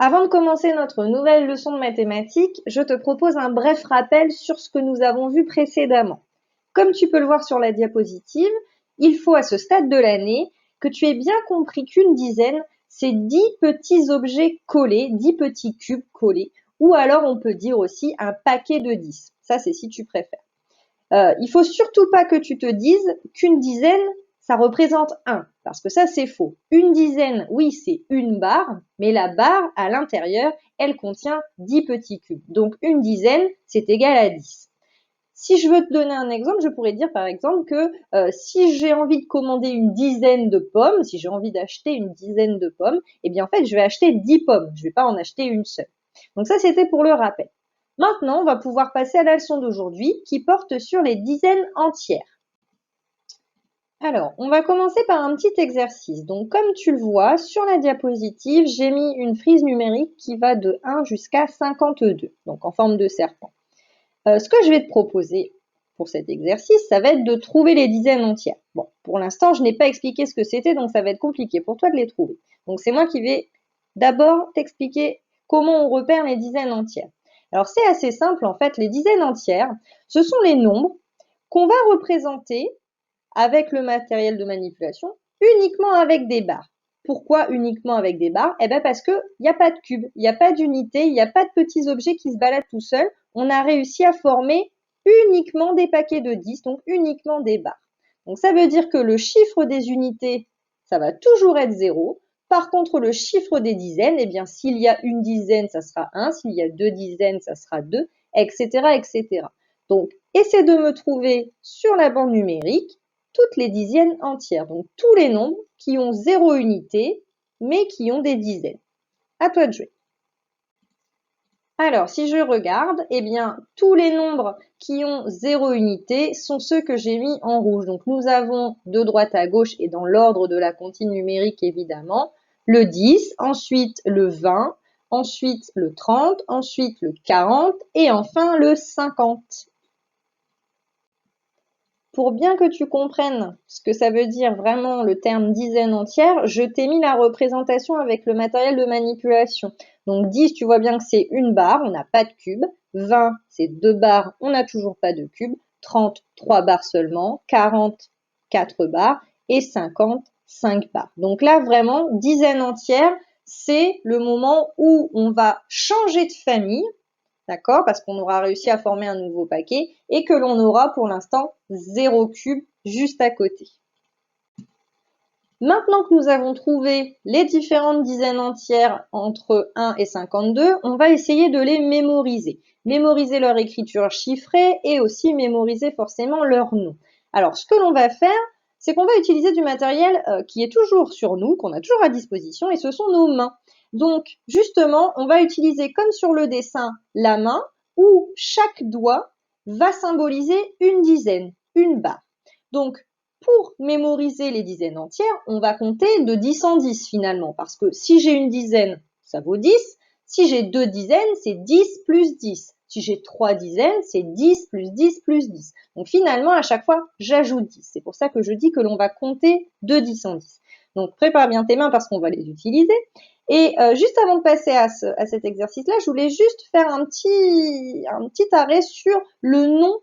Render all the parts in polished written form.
Avant de commencer notre nouvelle leçon de mathématiques, je te propose un bref rappel sur ce que nous avons vu précédemment. Comme tu peux le voir sur la diapositive, il faut à ce stade de l'année que tu aies bien compris qu'une dizaine, c'est 10 petits objets collés, 10 petits cubes collés, ou alors on peut dire aussi un paquet de 10. Ça, c'est si tu préfères. Il faut surtout pas que tu te dises qu'une dizaine, ça représente 1, parce que ça, c'est faux. Une dizaine, oui, c'est une barre, mais la barre, à l'intérieur, elle contient 10 petits cubes. Donc, une dizaine, c'est égal à 10. Si je veux te donner un exemple, je pourrais dire par exemple que si j'ai envie de commander une dizaine de pommes, si j'ai envie d'acheter une dizaine de pommes, eh bien en fait, je vais acheter 10 pommes. Je ne vais pas en acheter une seule. Donc ça, c'était pour le rappel. Maintenant, on va pouvoir passer à la leçon d'aujourd'hui qui porte sur les dizaines entières. Alors, on va commencer par un petit exercice. Donc, comme tu le vois, sur la diapositive, j'ai mis une frise numérique qui va de 1 jusqu'à 52, donc en forme de serpent. Ce que je vais te proposer pour cet exercice, ça va être de trouver les dizaines entières. Bon, pour l'instant, je n'ai pas expliqué ce que c'était, donc ça va être compliqué pour toi de les trouver. Donc, c'est moi qui vais d'abord t'expliquer comment on repère les dizaines entières. Alors, c'est assez simple, en fait, les dizaines entières, ce sont les nombres qu'on va représenter avec le matériel de manipulation uniquement avec des barres. Pourquoi uniquement avec des barres? Eh bien parce qu'il n'y a pas de cube, il n'y a pas d'unité, il n'y a pas de petits objets qui se baladent tout seuls. On a réussi à former uniquement des paquets de 10, donc uniquement des barres. Donc ça veut dire que le chiffre des unités, ça va toujours être 0. Par contre, le chiffre des dizaines, eh bien, s'il y a une dizaine, ça sera 1. S'il y a deux dizaines, ça sera 2, etc., etc. Donc, essaie de me trouver sur la bande numérique toutes les dizaines entières, donc tous les nombres qui ont 0 unité, mais qui ont des dizaines. À toi de jouer. Alors, si je regarde, eh bien, tous les nombres qui ont 0 unité sont ceux que j'ai mis en rouge. Donc, nous avons de droite à gauche et dans l'ordre de la comptine numérique, évidemment, le 10, ensuite le 20, ensuite le 30, ensuite le 40 et enfin le 50. Pour bien que tu comprennes ce que ça veut dire vraiment le terme dizaine entière, je t'ai mis la représentation avec le matériel de manipulation. Donc 10, tu vois bien que c'est une barre, on n'a pas de cube. 20, c'est 2 barres, on n'a toujours pas de cube. 30, 3 barres seulement. 40, 4 barres. Et 50, 5 barres. Donc là, vraiment, dizaine entière, c'est le moment où on va changer de famille, d'accord, parce qu'on aura réussi à former un nouveau paquet et que l'on aura pour l'instant 0 cube juste à côté. Maintenant que nous avons trouvé les différentes dizaines entières entre 1 et 52, on va essayer de les mémoriser. Mémoriser leur écriture chiffrée et aussi mémoriser forcément leur nom. Alors, ce que l'on va faire, c'est qu'on va utiliser du matériel qui est toujours sur nous, qu'on a toujours à disposition, et ce sont nos mains. Donc, justement, on va utiliser, comme sur le dessin, la main, où chaque doigt va symboliser une dizaine, une barre. Donc, pour mémoriser les dizaines entières, on va compter de 10 en 10 finalement, parce que si j'ai une dizaine, ça vaut 10. Si j'ai deux dizaines, c'est 10 plus 10. Si j'ai trois dizaines, c'est 10 plus 10 plus 10. Donc finalement, à chaque fois, j'ajoute 10. C'est pour ça que je dis que l'on va compter de 10 en 10. Donc prépare bien tes mains parce qu'on va les utiliser. Et juste avant de passer à cet exercice-là, je voulais juste faire un petit arrêt sur le nom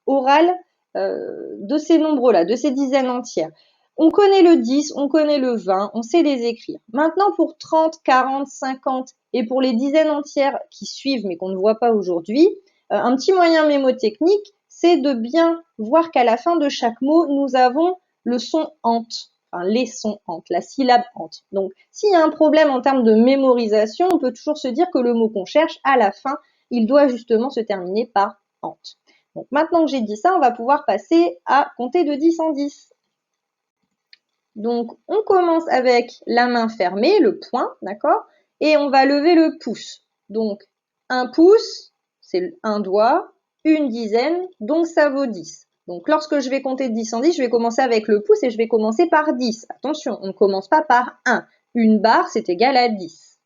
oral de ces nombres-là, de ces dizaines entières. On connaît le 10, on connaît le 20, on sait les écrire. Maintenant, pour 30, 40, 50 et pour les dizaines entières qui suivent mais qu'on ne voit pas aujourd'hui, un petit moyen mémotechnique, c'est de bien voir qu'à la fin de chaque mot, nous avons le son ante, enfin les sons ante, la syllabe ante. Donc, s'il y a un problème en termes de mémorisation, on peut toujours se dire que le mot qu'on cherche, à la fin, il doit justement se terminer par ante. Donc maintenant que j'ai dit ça, on va pouvoir passer à compter de 10 en 10. Donc on commence avec la main fermée, le poing, d'accord? Et on va lever le pouce. Donc un pouce, c'est un doigt, une dizaine, donc ça vaut 10. Donc lorsque je vais compter de 10 en 10, je vais commencer avec le pouce et je vais commencer par 10. Attention, on ne commence pas par 1. Une barre, c'est égal à 10.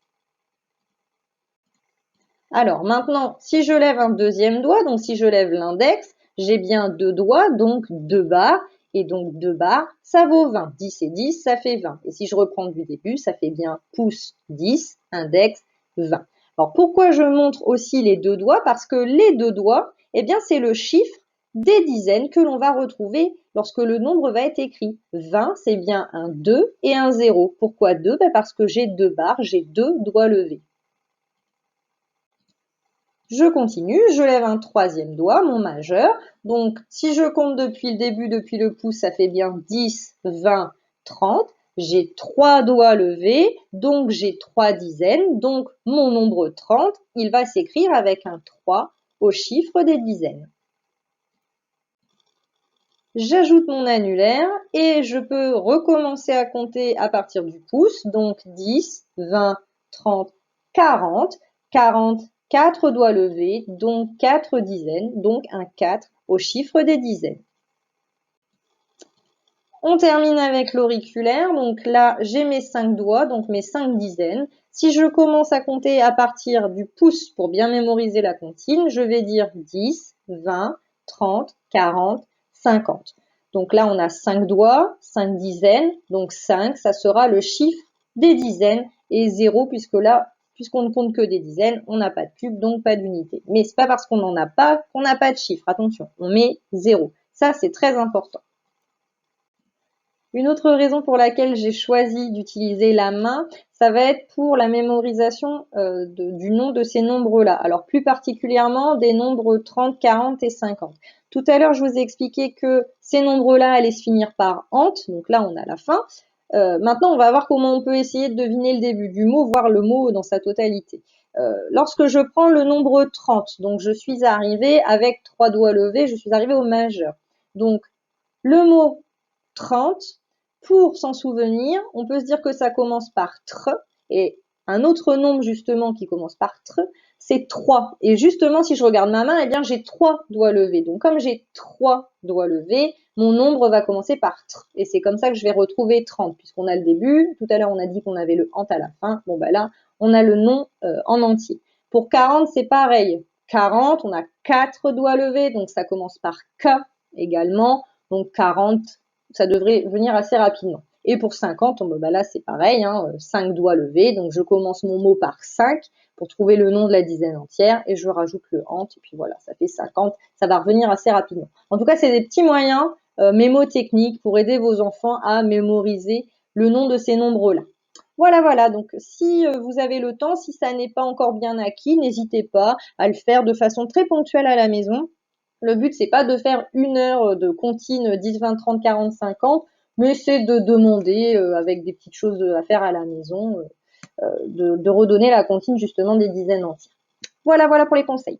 Alors maintenant, si je lève un deuxième doigt, donc si je lève l'index, j'ai bien deux doigts, donc deux barres, et donc deux barres, ça vaut 20. 10 et 10, ça fait 20. Et si je reprends du début, ça fait bien pouce 10, index 20. Alors pourquoi je montre aussi les deux doigts? Parce que les deux doigts, eh bien c'est le chiffre des dizaines que l'on va retrouver lorsque le nombre va être écrit. 20, c'est bien un 2 et un 0. Pourquoi 2? Parce que j'ai deux barres, j'ai deux doigts levés. Je continue, je lève un troisième doigt, mon majeur. Donc, si je compte depuis le début, depuis le pouce, ça fait bien 10, 20, 30. J'ai trois doigts levés, donc j'ai trois dizaines. Donc, mon nombre 30, il va s'écrire avec un 3 au chiffre des dizaines. J'ajoute mon annulaire et je peux recommencer à compter à partir du pouce. Donc 10, 20, 30, 40. 40, 4 doigts levés, donc 4 dizaines, donc un 4 au chiffre des dizaines. On termine avec l'auriculaire. Donc là, j'ai mes 5 doigts, donc mes 5 dizaines. Si je commence à compter à partir du pouce pour bien mémoriser la comptine, je vais dire 10, 20, 30, 40, 50. Donc là, on a 5 doigts, 5 dizaines, donc 5, ça sera le chiffre des dizaines, et 0, puisque là, puisqu'on ne compte que des dizaines, on n'a pas de cube, donc pas d'unité. Mais c'est pas parce qu'on n'en a pas qu'on n'a pas de chiffre, attention, on met 0. Ça, c'est très important. Une autre raison pour laquelle j'ai choisi d'utiliser la main, ça va être pour la mémorisation du nom de ces nombres-là. Alors plus particulièrement des nombres 30, 40 et 50. Tout à l'heure, je vous ai expliqué que ces nombres-là allaient se finir par ant, donc là on a la fin. Maintenant, on va voir comment on peut essayer de deviner le début du mot, voir le mot dans sa totalité. Lorsque je prends le nombre 30, donc je suis arrivée avec trois doigts levés, je suis arrivée au majeur. Donc le mot 30, pour s'en souvenir, on peut se dire que ça commence par tr, et un autre nombre justement qui commence par tr, c'est 3. Et justement, si je regarde ma main, eh bien j'ai 3 doigts levés. Donc comme j'ai 3 doigts levés, mon nombre va commencer par tr. Et c'est comme ça que je vais retrouver 30, puisqu'on a le début. Tout à l'heure, on a dit qu'on avait le ant à la fin. Bon, bah là, on a le nom en entier. Pour 40, c'est pareil. 40, on a 4 doigts levés, donc ça commence par k également. Donc 40, ça devrait venir assez rapidement. Et pour 50, bah là c'est pareil, 5 doigts levés, donc je commence mon mot par 5 pour trouver le nom de la dizaine entière et je rajoute le ant, et puis voilà, ça fait 50, ça va revenir assez rapidement. En tout cas, c'est des petits moyens mémotechniques pour aider vos enfants à mémoriser le nom de ces nombres-là. Voilà, donc si vous avez le temps, si ça n'est pas encore bien acquis, n'hésitez pas à le faire de façon très ponctuelle à la maison. Le but, c'est pas de faire une heure de comptine 10, 20, 30, 40, 50, mais c'est de demander, avec des petites choses à faire à la maison, de redonner la comptine justement des dizaines entières. Voilà pour les conseils.